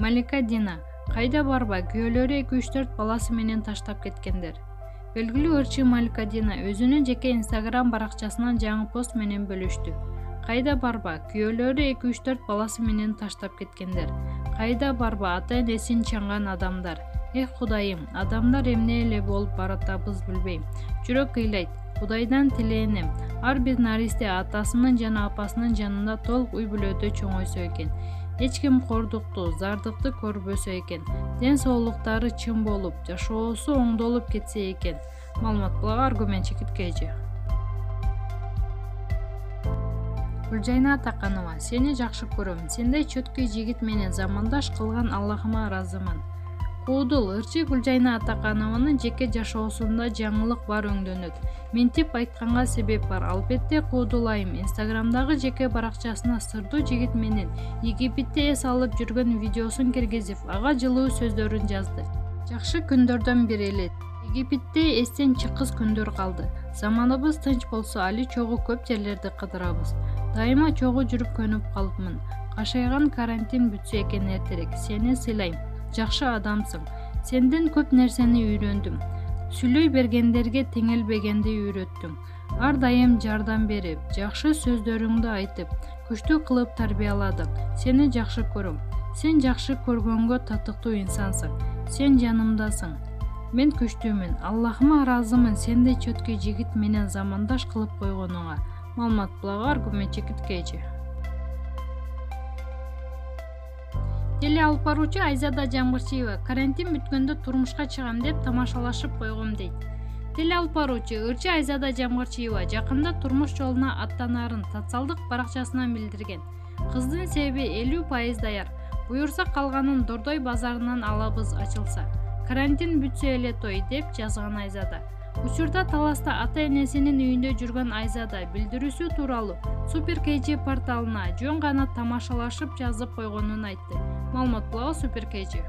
Малика Дина. Кайда барба, күйөөлөрү 2-3-4 баласы менен таштап кеткендер. Белгилүү ырчы Малика Дина өзүнүн жеке Instagram баракчасынан жаңы пост менен бөлүштү. Кайда барба, күйөөлөрү 2-3-4 баласы менен таштап кеткендер. Кайда барба, ата-энесин чаңган адамдар. Эх Кудайым, адамдар эмне эле болуп баратабыз билбейм. Жүрөк кыйлайт. Кудайдан тилейнем. Ар бир наристе атасынын жана апасынын жанында толук үй бүлөдө чоңойсо экен. Эч ким кордукту, зардыкты көрбөсө экен. Ден соолуктары чын болуп, жашоосу оңдолуп кетсе экен. Маалымат булага аргумент чекиткейчи. Гүлжайна Атаканова. Сени жакшы көрөм. Сендей чөткөй жигит менен замандаш кылган Аллахыма ыраазымын. Куудул ырчы Гүлжайна Атаканованын жеке жашоосунда жаңылык бар өңдөнөт. Ментип айтканга себеп бар. Албетте Куудулайым Инстаграмдагы жеке баракчасына сырдуу жигит менен Египетте эс алып жүргөн видеосун киргизип, ага жылуу сөздөрүн жазды. Жакшы күндөрдөн бири эле. Египетте эстен чыккыс күндөр калды. Заманыбыз тынч болсо, али чогуу көп жерлерди кыдырабыз. Дайыма чогуу жүрүп көнүп калыпмын. Кашайган карантин бүтсө экен эртерээк. Сени сыйлайм. Жакшы адамсың. Сенден көп нерсени үйрөндүм. Сүйлөй бергендерге теңелбегенди үйрөттүң. Ар дайым жардам берип, жакшы сөздөрүңдү айтып, күчтүү кылып тарбияладың. Сени жакшы көрөм. Сен жакшы көргөнгө татыктуу инсансың. Сен жанымдасың. Мен күчтүүмүн. Аллахыма ыраазымын сендей чөткөй жигит менен замандаш кылып койгонуңа. Маалымат булага аргумент чекиткейчи. Теле алып баруучу Айзада Жамгырчиева карантин бүткөндө турмушка чыгам деп тамашалашып койгом дейт. Теле алып баруучу ырчы Айзада Жамгырчиева жакында турмуш жолуна аттанаарын социалдык баракчасынан билдирген. Кыздын себеби 50% даяр. Буюрса калганын Дордой базарынан алабыз ачылса. Карантин бүтсө эле той деп жазган Айзада. Учурда таласта ата-энесинин үйүндө жүргөн Айзада билдирүүсү тууралуу Супер KG порталына жөн гана тамашалашып жазып койгонун айтты. Маалымат булага Супер KG.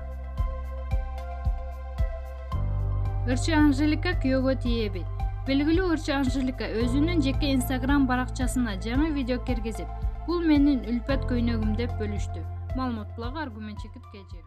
Ырчы Анжелика күйөөгө тиеби. Белгилүү ырчы Анжелика өзүнүн жеке Instagram баракчасына жаңы видео киргизип, бул менин үлпөт көйнөгүм деп бөлүштү. Маалымат булага аргумент чекиткейчи.